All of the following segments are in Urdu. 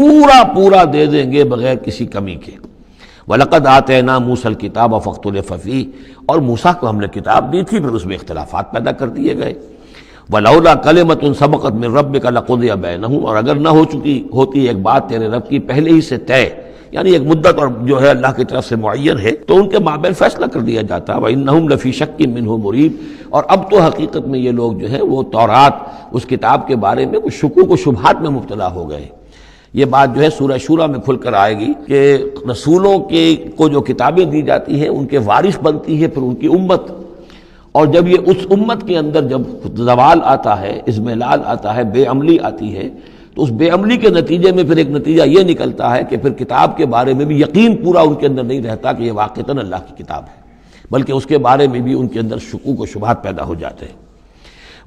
پورا پورا دے دیں گے بغیر کسی کمی کے۔ وَلَقَدْ آتَيْنَا مُوسَى الْكِتَابَ فَاخْتُلِفَ فِيهِ، اور موسیٰ کو ہم نے کتاب دی تھی پھر اس میں اختلافات پیدا کر دیے گئے۔ وَلَوْلَا كَلِمَةٌ سَبَقَتْ مِنْ رَبِّكَ لَقُضِيَ بَيْنَهُمْ، اور اگر نہ ہوتی ایک بات تیرے رب کی پہلے ہی سے طے، یعنی ایک مدت اور جو ہے اللہ کی طرف سے معین ہے، تو ان کے مابین فیصلہ کر دیا جاتا۔ وَإِنَّهُمْ لَفِي شَكٍّ مِّنْهُ مُرِيبٍ، اور اب تو حقیقت میں یہ لوگ جو ہیں وہ تورات اس کتاب کے بارے میں کچھ شکوک و شبہات میں مبتلا ہو گئے۔ یہ بات جو ہے سورہ شورى میں کھل کر آئے گی کہ رسولوں کو جو کتابیں دی جاتی ہیں ان کے وارث بنتی ہے پھر ان کی امت، اور جب یہ اس امت کے اندر جب زوال آتا ہے، اضمحلال آتا ہے، بے عملی آتی ہے، تو اس بے عملی کے نتیجے میں پھر ایک نتیجہ یہ نکلتا ہے کہ پھر کتاب کے بارے میں بھی یقین پورا ان کے اندر نہیں رہتا کہ یہ واقعتاً اللہ کی کتاب ہے، بلکہ اس کے بارے میں بھی ان کے اندر شکوک و شبہات پیدا ہو جاتے ہیں۔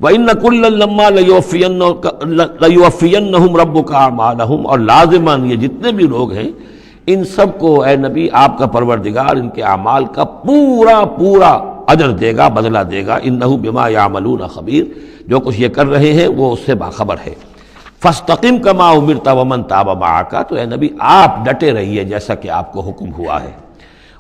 وَإِنَّ كُلًّا لَمَّا لَيُوَفِّيَنَّهُمْ رَبُّكَ أَعْمَالَهُمْ، اور لازماً یہ جتنے بھی لوگ ہیں ان سب کو اے نبی آپ کا پروردگار ان کے اعمال کا پورا پورا اجر دے گا، بدلہ دے گا۔ إِنَّهُ بِمَا يَعْمَلُونَ خَبِيرٌ، جو کچھ یہ کر رہے ہیں وہ اس سے باخبر ہے۔ فَاسْتَقِمْ كَمَا أُمِرْتَ وَمَنْ تَابَ مَعَكَ، تو اے نبی آپ ڈٹے رہیے جیسا کہ آپ کو حکم ہوا ہے،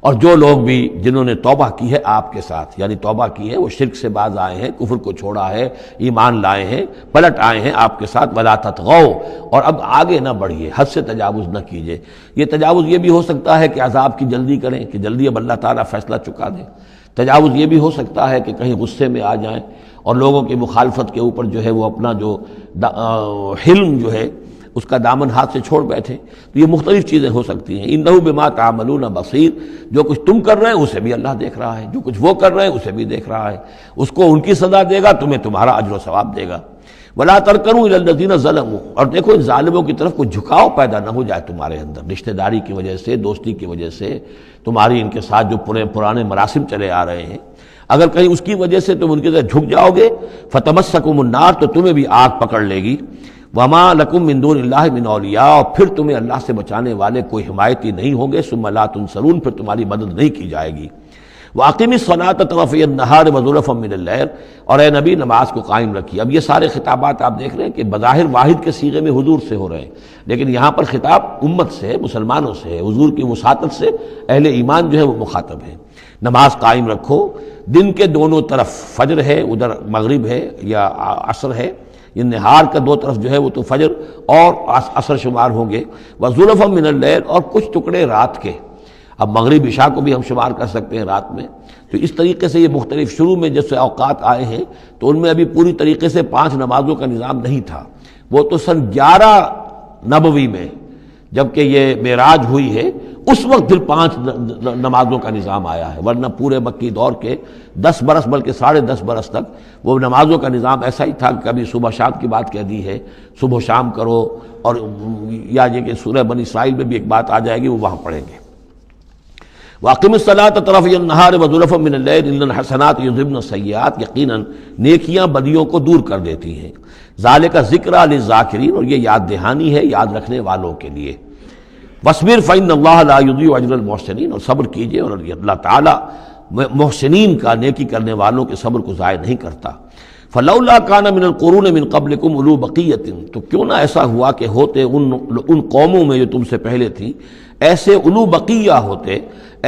اور جو لوگ بھی جنہوں نے توبہ کی ہے آپ کے ساتھ، یعنی توبہ کی ہے وہ شرک سے باز آئے ہیں، کفر کو چھوڑا ہے، ایمان لائے ہیں، پلٹ آئے ہیں آپ کے ساتھ، وَلَا تَطْغَوْا، اور اب آگے نہ بڑھیے، حد سے تجاوز نہ کیجیے۔ یہ تجاوز یہ بھی ہو سکتا ہے کہ عذاب کی جلدی کریں، کہ جلدی اب اللہ تعالیٰ فیصلہ چکا دیں۔ تجاوز یہ بھی ہو سکتا ہے کہ کہیں غصے میں آ جائیں اور لوگوں کی مخالفت کے اوپر جو ہے وہ اپنا جو حلم جو ہے اس کا دامن ہاتھ سے چھوڑ بیٹھے، تو یہ مختلف چیزیں ہو سکتی ہیں۔ اِنَّهُ بِمَا تَعْمَلُونَ بَصِيرٌ، جو کچھ تم کر رہے ہیں اسے بھی اللہ دیکھ رہا ہے، جو کچھ وہ کر رہے ہیں اسے بھی دیکھ رہا ہے، اس کو ان کی سزا دے گا، تمہیں تمہارا اجر و ثواب دے گا۔ وَلَا تَرْكَنُوا إِلَى الَّذِينَ ظَلَمُوا، اور دیکھو ان ظالموں کی طرف کوئی جھکاؤ پیدا نہ ہو جائے تمہارے اندر، رشتہ داری کی وجہ سے، دوستی کی وجہ سے، تمہاری ان کے ساتھ جو پرانے مراسم چلے آ رہے ہیں، اگر کہیں اس کی وجہ سے تم ان کے ساتھ جھک جاؤ گے، فَتَمَسَّكُمُ النَّارُ، تو تمہیں بھی آگ پکڑ لے گی۔ وَمَا لَكُم مِّن دُونِ اللَّهِ مِنْ أَوْلِيَاءَ، اور پھر تمہیں اللہ سے بچانے والے کوئی حمایتی نہیں ہوں گے، ثُمَّ لَا تُنصَرُونَ، پھر تمہاری مدد نہیں کی جائے گی۔ وَأَقِمِ الصَّلَاةَ طَرَفَيَ النَّهَارِ وَزُلَفًا مِّنَ اللَّيْلِ، اور اے نبی نماز کو قائم رکھیے۔ اب یہ سارے خطابات آپ دیکھ رہے ہیں کہ بظاہر واحد کے صیغے میں حضور سے ہو رہے ہیں، لیکن یہاں پر خطاب امت سے ہے، مسلمانوں سے ہے، حضور کی وساطت سے اہل ایمان جو ہے وہ مخاطب ہے۔ نماز قائم رکھو، دن کے دونوں طرف، فجر ہے ادھر، مغرب ہے یا عصر ہے، یہ نہار کا دو طرف جو ہے وہ تو فجر اور عصر شمار ہوں گے۔ وَزُلَفًا مِّنَ اللَّيْلِ، اور کچھ ٹکڑے رات کے، اب مغرب عشاء کو بھی ہم شمار کر سکتے ہیں رات میں، تو اس طریقے سے یہ مختلف شروع میں جیسے اوقات آئے ہیں تو ان میں ابھی پوری طریقے سے 5 نمازوں کا نظام نہیں تھا، وہ تو سن 11 نبوی میں جبکہ یہ معراج ہوئی ہے اس وقت پھر 5 نمازوں کا نظام آیا ہے، ورنہ پورے مکی دور کے 10 برس بلکہ 10.5 برس تک وہ نمازوں کا نظام ایسا ہی تھا کہ کبھی صبح شام کی بات کہہ دی ہے، صبح شام کرو، اور یا یہ کہ سورہ بنی اسرائیل میں بھی ایک بات آ جائے گی وہ وہاں پڑھیں گے۔ وَأَقِمِ الصَّلَاةَ طَرَفَيَ النَّهَارِ وَزُلَفًا مِّنَ اللَّيْلِ إِنَّ الْحَسَنَاتِ يُذْهِبْنَ السَّيِّئَاتِ، یقیناً نیکیاں بدیوں کو دور کر دیتی ہیں۔ ذَلِكَ ذِكْرَىٰ لِلذَّاكِرِينَ، اور یہ یاد دہانی ہے یاد رکھنے والوں کے لیے۔ وَاصْبِرْ فَإِنَّ اللَّهَ لَا يُضِيعُ أَجْرَ الْمُحْسِنِينَ، اور صبر کیجئے، اور اللہ تعالیٰ محسنین کا، نیکی کرنے والوں کے صبر کو ضائع نہیں کرتا۔ فَلَوْلَا كَانَ مِنَ الْقُرُونِ مِنْ قَبْلِكُمْ أُولُو بَقِيَّةٍ، تو کیوں نہ ایسا ہوا کہ ہوتے ان قوموں میں جو تم سے پہلے تھیں ایسے اولو بقیہ ہوتے،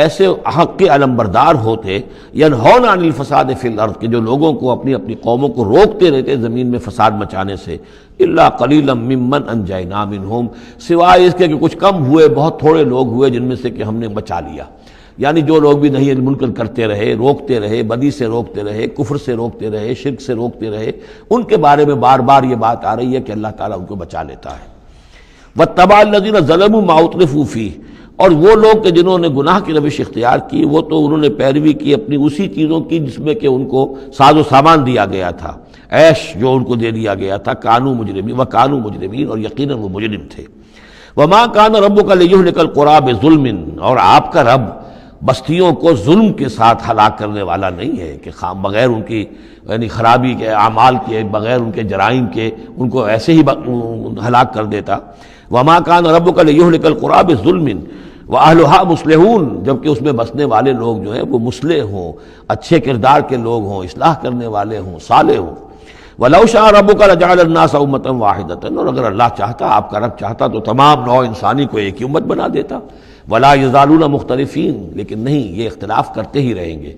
ایسے حق کے علمبردار ہوتے، ینہون عن الفساد فی الارض، کہ جو لوگوں کو اپنی اپنی قوموں کو روکتے رہتے زمین میں فساد مچانے سے، الا قلیلا ممن انجینا منہم، سوائے اس کے کہ کچھ کم ہوئے، بہت تھوڑے لوگ ہوئے جن میں سے کہ ہم نے بچا لیا۔ یعنی جو لوگ بھی نہیں منکر کرتے رہے، روکتے رہے، بدی سے روکتے رہے، کفر سے روکتے رہے، شرک سے روکتے رہے، ان کے بارے میں بار بار یہ بات آ رہی ہے کہ اللہ تعالیٰ ان کو بچا لیتا ہے۔ وَاتَّبَعَ الَّذِينَ ظَلَمُوا مَا أُتْرِفُوا فِيهِ، اور وہ لوگ کہ جنہوں نے گناہ کی روش اختیار کی، وہ تو انہوں نے پیروی کی اپنی اسی چیزوں کی جس میں کہ ان کو ساز و سامان دیا گیا تھا، عیش جو ان کو دے دیا گیا تھا، کانوا مجرمین وکانوا مجرمین، اور یقیناً وہ مجرم تھے۔ وما کان ربک لیہلک القری بظلم، اور آپ کا رب بستیوں کو ظلم کے ساتھ ہلاک کرنے والا نہیں ہے کہ بغیر ان کی یعنی خرابی کے اعمال کے، بغیر ان کے جرائم کے ان کو ایسے ہی ہلاک کر دیتا۔ وما کان ربک لیہلک القری بظلم واہلھا مصلحون، جبکہ اس میں بسنے والے لوگ جو ہیں وہ مصلح ہوں، اچھے کردار کے لوگ ہوں، اصلاح کرنے والے ہوں، صالح ہوں۔ وَلَوْ شَاءَ رَبُّكَ لَجَعَلَ النَّاسَ أُمَّةً وَاحِدَةً، اور اگر اللہ چاہتا، آپ کا رب چاہتا تو تمام نوع انسانی کو ایک ہی امت بنا دیتا. وَلَا يَزَالُونَ مُخْتَلِفِينَ، لیکن نہیں، یہ اختلاف کرتے ہی رہیں گے.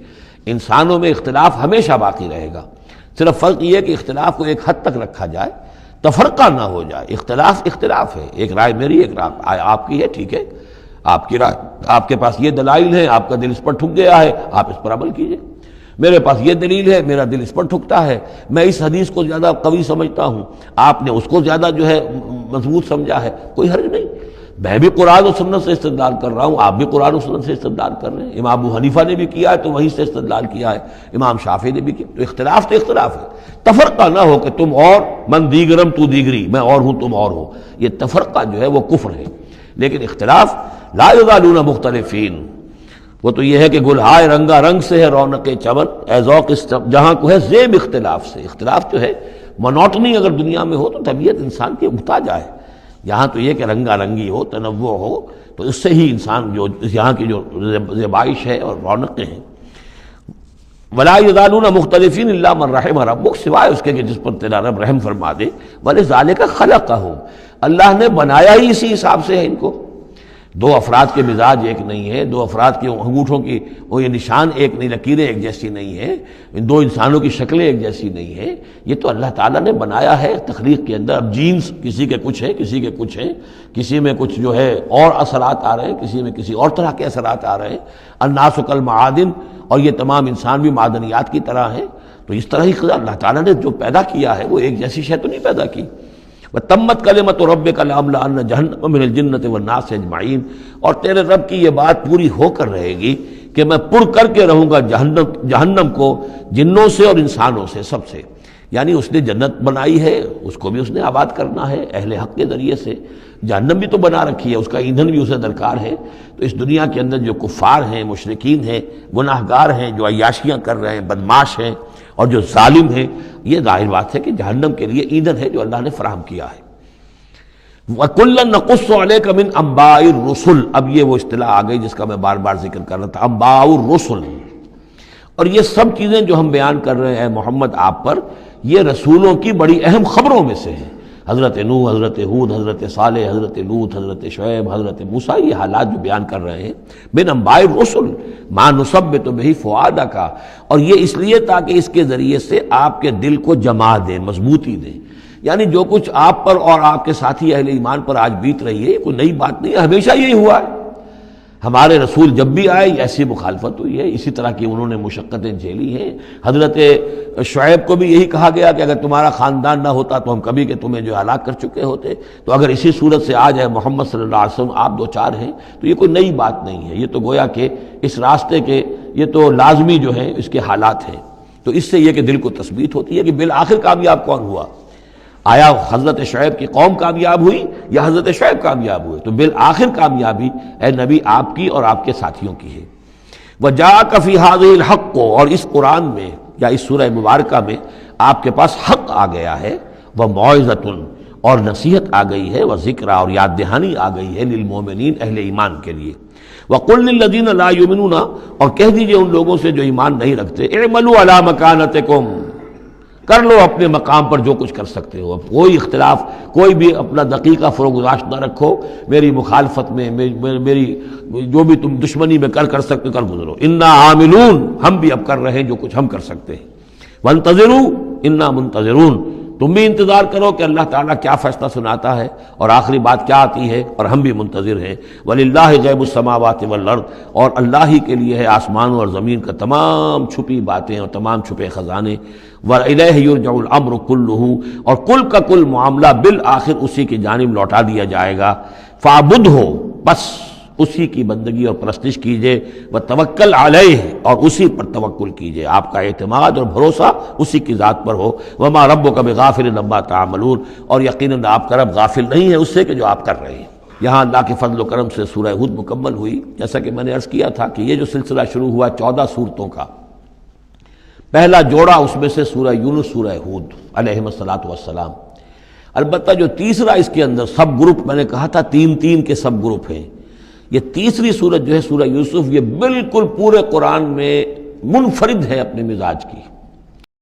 انسانوں میں اختلاف ہمیشہ باقی رہے گا. صرف فرق یہ ہے کہ اختلاف کو ایک حد تک رکھا جائے، تفرقہ نہ ہو جائے. اختلاف ہے، ایک رائے میری، ایک رائے آپ کی ہے، ٹھیک ہے، آپ کی رائے، آپ کے پاس یہ دلائل ہیں، آپ کا دل اس پر ٹھک گیا ہے، آپ اس پر عمل کیجئے. میرے پاس یہ دلیل ہے، میرا دل اس پر ٹھکتا ہے، میں اس حدیث کو زیادہ قوی سمجھتا ہوں، آپ نے اس کو زیادہ جو ہے مضبوط سمجھا ہے، کوئی حرج نہیں. میں بھی قرآن و سنت سے استدلال کر رہا ہوں، آپ بھی قرآن و سنت سے استدلال کر رہے ہیں. امام ابو حنیفہ نے بھی کیا ہے تو وہیں سے استدلال کیا ہے، امام شافعی نے بھی کیا. تو اختلاف ہے. تفرقہ نہ ہو کہ تم اور، من دیگرم تو دیگری، میں اور ہوں تم اور ہو. یہ تفرقہ جو ہے وہ کفر ہے. لیکن اختلاف لا یزالون مختلفین، وہ تو یہ ہے کہ گلہائے رنگا رنگ سے ہے رونق چمن، اے ذوق جہاں کو ہے زیب اختلاف سے. اختلاف جو ہے مونوٹنی اگر دنیا میں ہو تو طبیعت انسان کی اکتا جائے. یہاں تو یہ کہ رنگا رنگی ہو، تنوع ہو، تو اس سے ہی انسان جو یہاں کی جو زیبائش ہے اور رونقیں ہیں. وَلَا يَزَالُونَ مُخْتَلِفِينَ إِلَّا مَن رَحِمَ رَبُّكَ، سوائے اس کے کہ جس پر تیرا رب رحم فرما دے. وَلِذَالِكَ خَلَقَهُمْ، اللہ نے بنایا ہی اسی حساب سے ہے ان کو. دو افراد کے مزاج ایک نہیں ہے، دو افراد کے انگوٹھوں کی وہ یہ نشان ایک نہیں، لکیریں ایک جیسی نہیں ہیں، ان دو انسانوں کی شکلیں ایک جیسی نہیں ہیں. یہ تو اللہ تعالیٰ نے بنایا ہے تخلیق کے اندر. اب جینز کسی کے کچھ ہیں، کسی کے کچھ ہیں، کسی میں کچھ جو ہے اور اثرات آ رہے ہیں، کسی میں کسی اور طرح کے اثرات آ رہے ہیں. الناس کالمعادن، اور یہ تمام انسان بھی معدنیات کی طرح ہیں. تو اس طرح ہی اللہ تعالیٰ نے جو پیدا کیا ہے وہ ایک جیسی شے تو نہیں پیدا کی. وَتَمَّتْ كَلِمَةُ رَبِّكَ لَأَمْلَأَنَّ جَهَنَّمَ مِنَ الْجِنَّةِ وَالنَّاسِ أَجْمَعِينَ، اور تیرے رب کی یہ بات پوری ہو کر رہے گی کہ میں پر کر کے رہوں گا جہنم کو جنوں سے اور انسانوں سے، سب سے. یعنی اس نے جنت بنائی ہے، اس کو بھی اس نے آباد کرنا ہے اہل حق کے ذریعے سے. جہنم بھی تو بنا رکھی ہے، اس کا ایندھن بھی اسے درکار ہے. تو اس دنیا کے اندر جو کفار ہیں، مشرکین ہیں، گناہگار ہیں، جو عیاشیاں کر رہے ہیں، بدماش ہیں اور جو ظالم ہیں، یہ ظاہر بات ہے کہ جہنم کے لیے ایندھن ہے جو اللہ نے فراہم کیا ہے. وَكُلًّا نَقُصُّ عَلَيْكَ مِنْ أَنْبَاءِ الرُّسُلِ، اب یہ وہ اصطلاح آ گئی جس کا میں بار بار ذکر کر رہا تھا، انباء الرسل. اور یہ سب چیزیں جو ہم بیان کر رہے ہیں محمد آپ پر، یہ رسولوں کی بڑی اہم خبروں میں سے ہیں. حضرت نوح، حضرت ہود، حضرت صالح، حضرت لوط، حضرت شعیب، حضرت موسیٰ، یہ حالات جو بیان کر رہے ہیں. من انباء الرسل ما نثبت به فؤادک، اور یہ اس لیے تاکہ اس کے ذریعے سے آپ کے دل کو جما دیں، مضبوطی دیں. یعنی جو کچھ آپ پر اور آپ کے ساتھی اہل ایمان پر آج بیت رہی ہے، یہ کوئی نئی بات نہیں ہے، ہمیشہ یہی ہوا ہے. ہمارے رسول جب بھی آئے ایسی مخالفت ہوئی ہے، اسی طرح کی انہوں نے مشقتیں جھیلی ہیں. حضرت شعیب کو بھی یہی کہا گیا کہ اگر تمہارا خاندان نہ ہوتا تو ہم کبھی کہ تمہیں جو ہلاک کر چکے ہوتے. تو اگر اسی صورت سے آ جائے محمد صلی اللہ علیہ وسلم، آپ دو چار ہیں، تو یہ کوئی نئی بات نہیں ہے. یہ تو گویا کہ اس راستے کے یہ تو لازمی جو ہیں اس کے حالات ہیں. تو اس سے یہ کہ دل کو تثبیت ہوتی ہے کہ بالآخر کامیاب کون ہوا. آیا حضرت شعیب کی قوم کامیاب ہوئی یا حضرت شعیب کامیاب ہوئے؟ تو بالآخر کامیابی اے نبی آپ کی اور آپ کے ساتھیوں کی ہے. وَجَاءَكَ فِي هَذِهِ الْحَقُّ، اور اس قرآن میں یا اس سورہ مبارکہ میں آپ کے پاس حق آ گیا ہے. وَمَوْعِظَةٌ، اور نصیحت آ گئی ہے. وَذِكْرَىٰ، اور یاد دہانی آ گئی ہے للمؤمنین، اہل ایمان کے لیے. وَقُلْ لِلَّذِينَ لَا يُؤْمِنُونَ، اور کہہ دیجئے ان لوگوں سے جو ایمان نہیں رکھتے، اعملوا علی مکانتکم، کر لو اپنے مقام پر جو کچھ کر سکتے ہو. اب کوئی اختلاف، کوئی بھی اپنا دقیقہ فروگزاشت نہ رکھو. میری مخالفت میں، میری جو بھی تم دشمنی میں کر سکتے کر گزرو. انا عاملون، ہم بھی اب کر رہے ہیں جو کچھ ہم کر سکتے ہیں. وانتظروا انا منتظرون، تم بھی انتظار کرو کہ اللہ تعالیٰ کیا فیصلہ سناتا ہے اور آخری بات کیا آتی ہے، اور ہم بھی منتظر ہیں. وَلِلَّهِ غیب السماوات والارض، اور اللہ ہی کے لیے ہے آسمانوں اور زمین کا تمام چھپی باتیں اور تمام چھپے خزانے. وَإِلَيْهِ يُرْجَعُ الْأَمْرُ كُلُّهُ، اور کل کا کل معاملہ بالآخر اسی کی جانب لوٹا دیا جائے گا. فَاعْبُدْهُ، بس اسی کی بندگی اور پرستش کیجئے. وَتَوَكَّلْ عَلَيْهِ، اور اسی پر توکل کیجئے. آپ کا اعتماد اور بھروسہ اسی کی ذات پر ہو. وَمَا رَبُّكَ بِغَافِلٍ عَمَّا تَعْمَلُونَ، اور یقیناً آپ کا رب غافل نہیں ہے اس سے کہ جو آپ کر رہے ہیں. یہاں اللہ کے فضل و کرم سے سورہ ہود مکمل ہوئی. جیسا کہ میں نے عرض کیا تھا کہ یہ جو سلسلہ شروع ہوا 14 صورتوں کا، پہلا جوڑا اس میں سے سورہ یونس، سورہ ہود علیہم الصلاۃ والسلام. البتہ جو تیسرا اس کے اندر سب گروپ، میں نے کہا تھا تین کے سب گروپ ہیں. یہ تیسری سورت جو ہے سورہ یوسف، یہ بالکل پورے قرآن میں منفرد ہے اپنے مزاج کی.